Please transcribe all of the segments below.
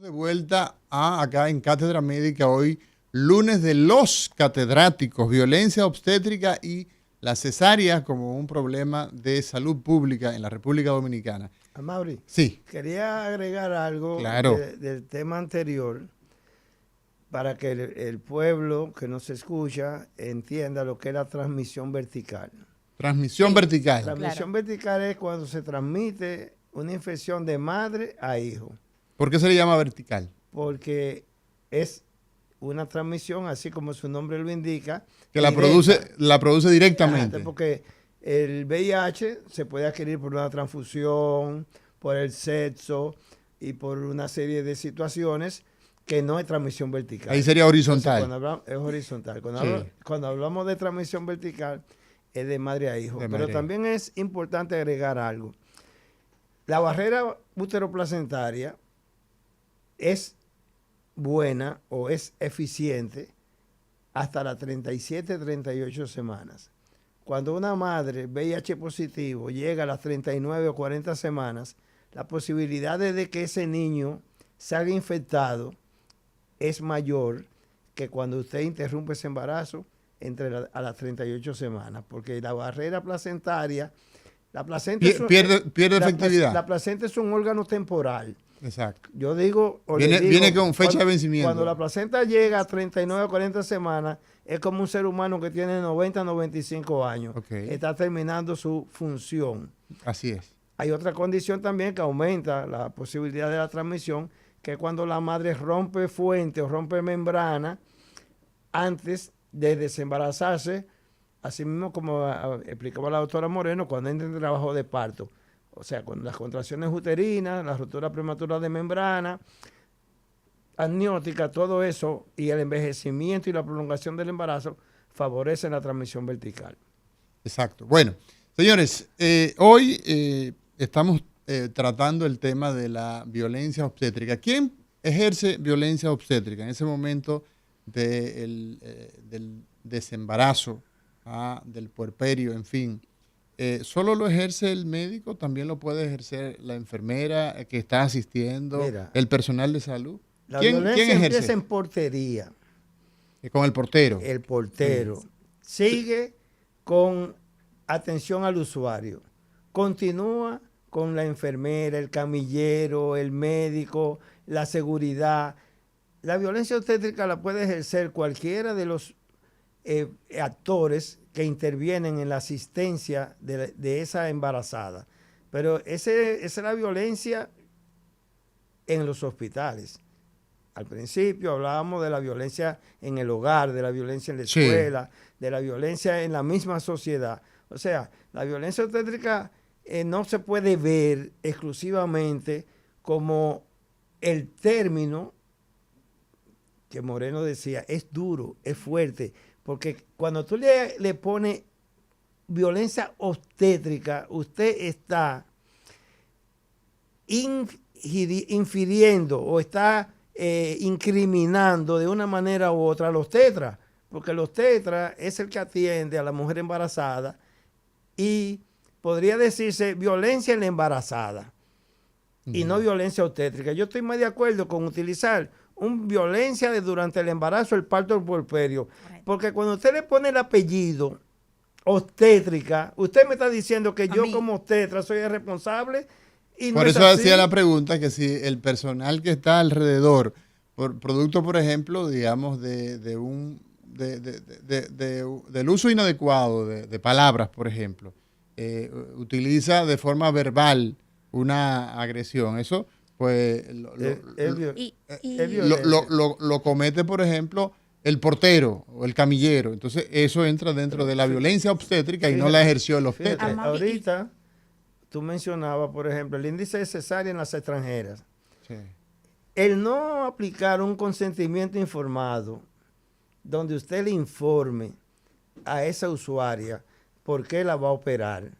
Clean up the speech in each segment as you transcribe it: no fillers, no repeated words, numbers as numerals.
De vuelta acá en Cátedra Médica hoy, lunes de los catedráticos, violencia obstétrica y la cesárea como un problema de salud pública en la República Dominicana. Amaury, sí, quería agregar algo claro. del tema anterior para que el pueblo que nos escucha entienda lo que es la transmisión vertical. Transmisión vertical. Transmisión vertical es cuando se transmite una infección de madre a hijo. ¿Por qué se le llama vertical? Porque es una transmisión, así como su nombre lo indica. Que la produce directamente. Porque el VIH se puede adquirir por una transfusión, por el sexo y por una serie de situaciones que no es transmisión vertical. Ahí sería horizontal. Entonces, es horizontal. Cuando hablamos de transmisión vertical, es de madre a hijo. Pero también es importante agregar algo. La barrera uteroplacentaria es buena o es eficiente hasta las 37, 38 semanas. Cuando una madre VIH positivo llega a las 39 o 40 semanas, la posibilidad de que ese niño salga infectado es mayor que cuando usted interrumpe ese embarazo a las 38 semanas, porque la barrera placentaria, la placenta pierde efectividad. La placenta es un órgano temporal. Exacto. Yo digo, viene con fecha de vencimiento. Cuando la placenta llega a 39 o 40 semanas, es como un ser humano que tiene 90 o 95 años. Okay. Está terminando su función. Así es. Hay otra condición también que aumenta la posibilidad de la transmisión, que es cuando la madre rompe fuente o rompe membrana antes de desembarazarse, así mismo como explicaba la doctora Moreno, cuando entra en trabajo de parto. O sea, con las contracciones uterinas, la ruptura prematura de membrana, amniótica, todo eso, y el envejecimiento y la prolongación del embarazo favorecen la transmisión vertical. Exacto. Bueno, señores, hoy estamos tratando el tema de la violencia obstétrica. ¿Quién ejerce violencia obstétrica en ese momento del desembarazo, del puerperio, en fin? ¿Solo lo ejerce el médico? ¿También lo puede ejercer la enfermera que está asistiendo? Mira, el personal de salud. La violencia empieza en portería. Con el portero. El portero. Sigue con atención al usuario. Continúa con la enfermera, el camillero, el médico, la seguridad. La violencia obstétrica la puede ejercer cualquiera de los actores que intervienen en la asistencia de esa embarazada. Pero esa es la violencia en los hospitales. Al principio hablábamos de la violencia en el hogar, de la violencia en la escuela, de la violencia en la misma sociedad. O sea, la violencia obstétrica no se puede ver exclusivamente como el término que Moreno decía, es duro, es fuerte, porque cuando tú le pones violencia obstétrica, usted está infiriendo o está incriminando de una manera u otra a los tetras, porque los tetras es el que atiende a la mujer embarazada y podría decirse violencia en la embarazada y no violencia obstétrica. Yo estoy más de acuerdo con utilizar violencia durante el embarazo, el parto, el puerperio, porque cuando usted le pone el apellido obstétrica, usted me está diciendo que yo como obstetra soy el responsable. Y por eso hacía la pregunta que si el personal que está alrededor, producto, por ejemplo, digamos, del uso inadecuado de palabras, por ejemplo, utiliza de forma verbal una agresión, eso pues lo comete, por ejemplo, el portero o el camillero. Entonces eso entra dentro de la violencia obstétrica y no la ejerció el obstetra. Ahorita tú mencionabas, por ejemplo, el índice de cesárea en las extranjeras. Sí. El no aplicar un consentimiento informado donde usted le informe a esa usuaria por qué la va a operar,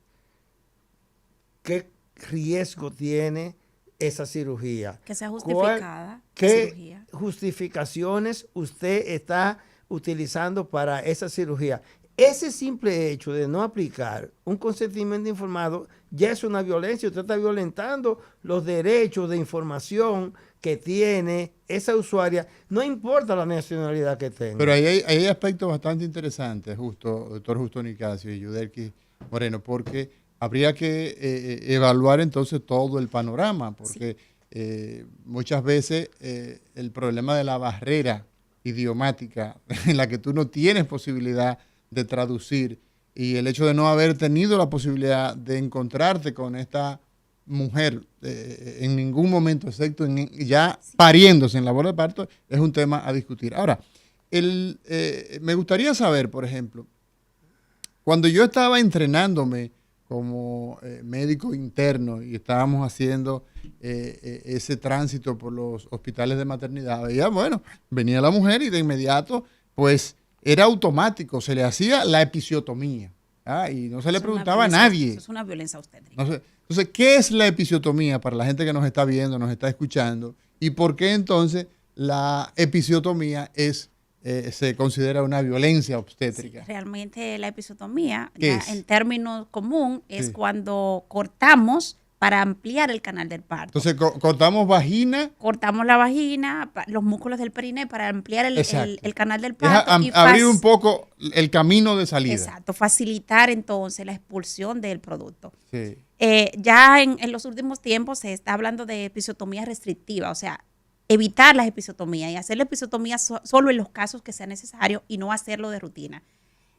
qué riesgo tiene esa cirugía. Que sea justificada. ¿Qué justificaciones usted está utilizando para esa cirugía? ese simple hecho de no aplicar un consentimiento informado ya es una violencia. Usted está violentando los derechos de información que tiene esa usuaria, no importa la nacionalidad que tenga. Pero ahí hay aspectos bastante interesantes, doctor Justo Nicasio y Yudelki Moreno, porque habría que evaluar entonces todo el panorama, porque muchas veces el problema de la barrera idiomática en la que tú no tienes posibilidad de traducir y el hecho de no haber tenido la posibilidad de encontrarte con esta mujer en ningún momento, excepto ya pariéndose en labor de parto, es un tema a discutir. Ahora, me gustaría saber, por ejemplo, cuando yo estaba entrenándome como médico interno y estábamos haciendo ese tránsito por los hospitales de maternidad, veía, bueno, venía la mujer y de inmediato, pues era automático, se le hacía la episiotomía y no se le preguntaba a nadie. Eso es una violencia obstétrica. No sé. Entonces, ¿qué es la episiotomía para la gente que nos está viendo, nos está escuchando? ¿Y por qué entonces la episiotomía se considera una violencia obstétrica? Sí, realmente la episiotomía, ¿Qué ya es? en términos común, es Sí. cuando cortamos para ampliar el canal del parto. Entonces, cortamos vagina. Cortamos la vagina, los músculos del perine para ampliar el canal del Es parto. Y abrir un poco el camino de salida. Exacto, facilitar entonces la expulsión del producto. Sí. Ya en los últimos tiempos se está hablando de episiotomía restrictiva, o sea, evitar las episiotomías y hacer la episiotomía solo en los casos que sea necesario y no hacerlo de rutina.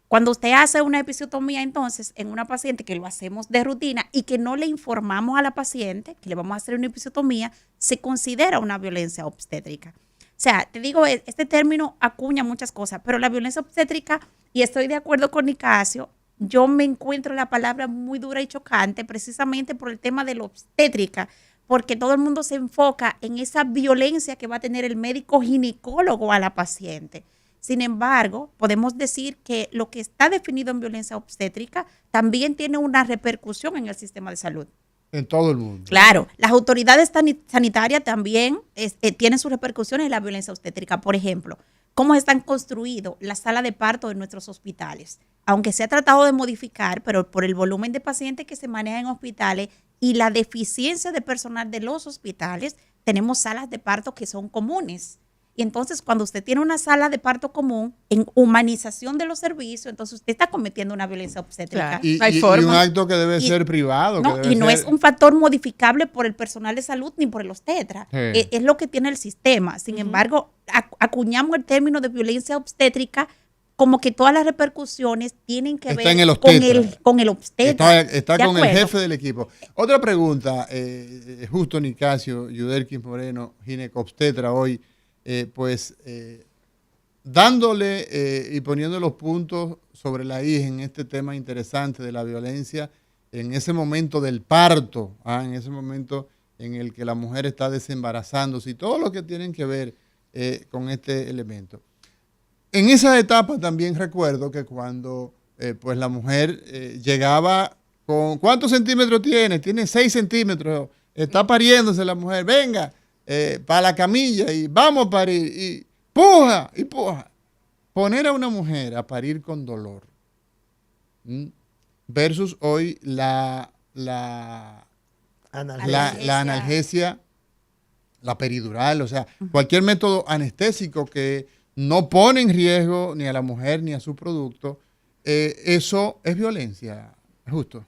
Cuando usted hace una episiotomía, entonces, en una paciente que lo hacemos de rutina y que no le informamos a la paciente que le vamos a hacer una episiotomía, se considera una violencia obstétrica. O sea, te digo, este término acuña muchas cosas, pero la violencia obstétrica, y estoy de acuerdo con Nicasio, yo me encuentro la palabra muy dura y chocante precisamente por el tema de la obstétrica, porque todo el mundo se enfoca en esa violencia que va a tener el médico ginecólogo a la paciente. Sin embargo, podemos decir que lo que está definido en violencia obstétrica también tiene una repercusión en el sistema de salud. En todo el mundo. Claro, las autoridades sanitarias también tienen sus repercusiones en la violencia obstétrica. Por ejemplo, cómo están construidas las salas de parto de nuestros hospitales. Aunque se ha tratado de modificar, pero por el volumen de pacientes que se manejan en hospitales y la deficiencia de personal de los hospitales, tenemos salas de parto que son comunes. Y entonces, cuando usted tiene una sala de parto común, en humanización de los servicios, entonces usted está cometiendo una violencia obstétrica. Claro. Y No hay un forma. acto que debe ser privado. No, que debe y no ser- es un factor modificable por el personal de salud ni por los tetras. Sí. Es lo que tiene el sistema. Sin embargo, acuñamos el término de violencia obstétrica como que todas las repercusiones tienen que Está ver en el con obstetra. con el obstetra. Está ¿De con el acuerdo? jefe del equipo. Otra pregunta, Justo Nicasio, Yudelki Moreno, ginecobstetra hoy, dándole y poniendo los puntos sobre la I en este tema interesante de la violencia, en ese momento del parto, en ese momento en el que la mujer está desembarazándose y todo lo que tienen que ver con este elemento. En esa etapa también recuerdo que cuando pues la mujer llegaba con, ¿cuántos centímetros tiene? Tiene 6 centímetros, está pariéndose la mujer, venga, para la camilla y vamos a parir, y puja, y puja. Poner a una mujer a parir con dolor versus hoy la analgesia, la peridural, o sea, cualquier método anestésico que no pone en riesgo ni a la mujer ni a su producto, eso es violencia, Justo.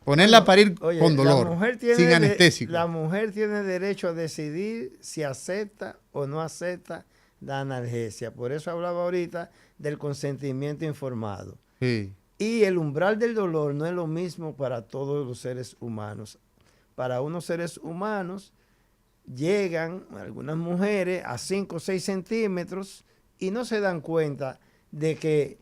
Ponerla a parir con dolor, la mujer tiene sin anestésico. La mujer tiene derecho a decidir si acepta o no acepta la analgesia. Por eso hablaba ahorita del consentimiento informado. Sí. Y el umbral del dolor no es lo mismo para todos los seres humanos. Para unos seres humanos llegan algunas mujeres a 5 o 6 centímetros y no se dan cuenta de que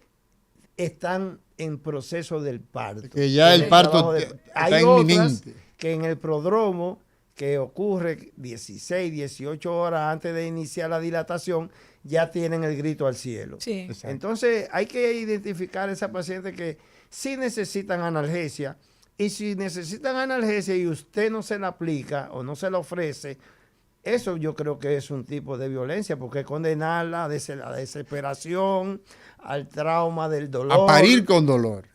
están en proceso del parto. Que ya el parto Hay está otras inminente. que en el prodromo, que ocurre 16, 18 horas antes de iniciar la dilatación, ya tienen el grito al cielo. Sí. Exacto. Entonces hay que identificar a esa paciente que sí necesitan analgesia, y si necesitan analgesia y usted no se la aplica o no se la ofrece, Eso yo creo que es un tipo de violencia, porque condenarla a la desesperación, al trauma del dolor. A parir con dolor.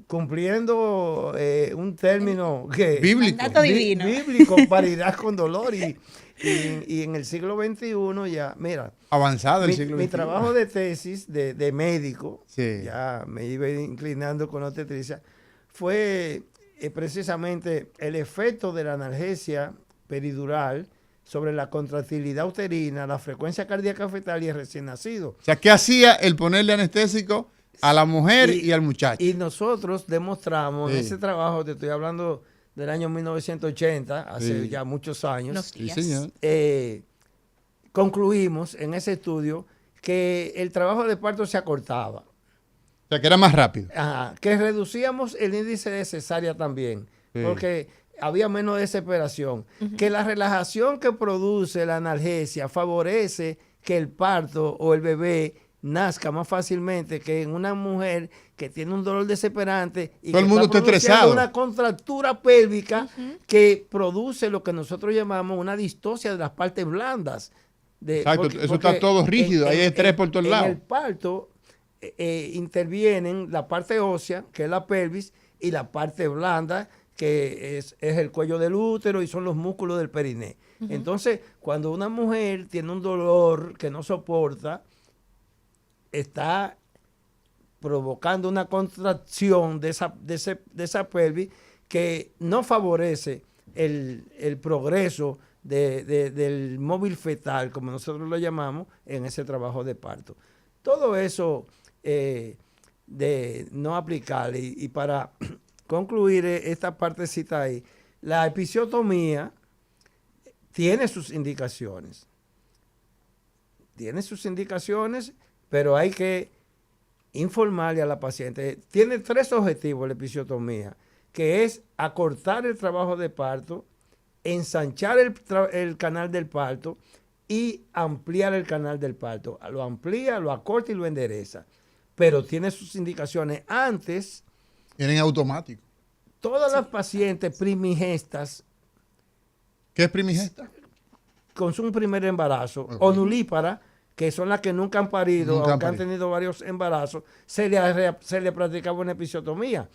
Cumpliendo un término que Bíblico. Mandato divino. Bíblico, parirás con dolor. Y en el siglo XXI ya, mira, Avanzado el siglo mi XXI. trabajo de tesis de médico, Sí. ya me iba inclinando con obstetricia, fue precisamente el efecto de la analgesia peridural sobre la contractilidad uterina, la frecuencia cardíaca fetal y el recién nacido. O sea, ¿qué hacía el ponerle anestésico a la mujer y al muchacho? Y nosotros demostramos en Sí. ese trabajo, te estoy hablando del año 1980, hace Sí. ya muchos años, Unos Sí, días. señor. concluimos en ese estudio que el trabajo de parto se acortaba. O sea, que era más rápido. Ajá, que reducíamos el índice de cesárea también, Sí. porque había menos desesperación. Que la relajación que produce la analgesia favorece que el parto o el bebé nazca más fácilmente que en una mujer que tiene un dolor desesperante y Todo el que mundo está produciendo estresado. una contractura pélvica que produce lo que nosotros llamamos una distosia de las partes blandas. Exacto, eso está todo rígido, hay estrés por todos lados. En el parto intervienen la parte ósea, que es la pelvis, y la parte blanda, que es el cuello del útero y son los músculos del periné. Entonces, cuando una mujer tiene un dolor que no soporta, está provocando una contracción de esa pelvis que no favorece el progreso del móvil fetal, como nosotros lo llamamos, en ese trabajo de parto. Todo eso de no aplicar. Y para concluir esta partecita ahí, la episiotomía tiene sus indicaciones. Tiene sus indicaciones, pero hay que informarle a la paciente. Tiene 3 objetivos la episiotomía, que es acortar el trabajo de parto, ensanchar el canal del parto y ampliar el canal del parto. Lo amplía, lo acorta y lo endereza. Pero tiene sus indicaciones. Antes, Era en automático. todas las pacientes primigestas ¿Qué es primigesta? con su primer embarazo, o nulípara, que son las que nunca han parido, Nunca han aunque han parido. tenido varios embarazos, se le practicaba una episiotomía.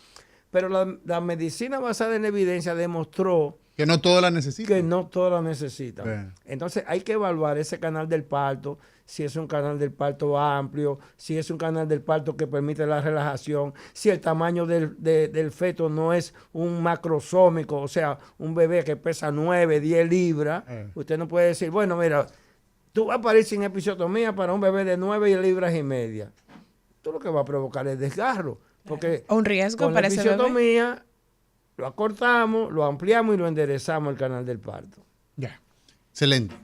Pero la medicina basada en evidencia demostró Que no todas la necesitan. que no todas la necesitan. Bien. Entonces hay que evaluar ese canal del parto, si es un canal del parto amplio, si es un canal del parto que permite la relajación, si el tamaño del feto no es un macrosómico, o sea, un bebé que pesa 9, 10 libras. Usted no puede decir, bueno, mira, tú vas a parir sin episiotomía para un bebé de 9 libras y media. Tú lo que va a provocar es desgarro. Porque Un riesgo con para la ese bebé. episiotomía lo acortamos, lo ampliamos y lo enderezamos el canal del parto. Ya. Excelente.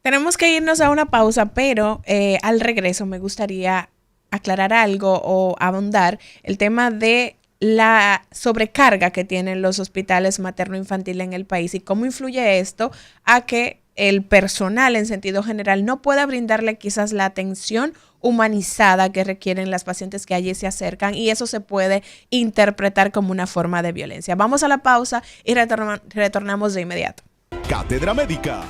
Tenemos que irnos a una pausa, pero al regreso me gustaría aclarar algo o abundar el tema de la sobrecarga que tienen los hospitales materno-infantil en el país y cómo influye esto a que el personal en sentido general no pueda brindarle quizás la atención humanizada que requieren las pacientes que allí se acercan, y eso se puede interpretar como una forma de violencia. Vamos a la pausa y retornamos de inmediato. Cátedra Médica.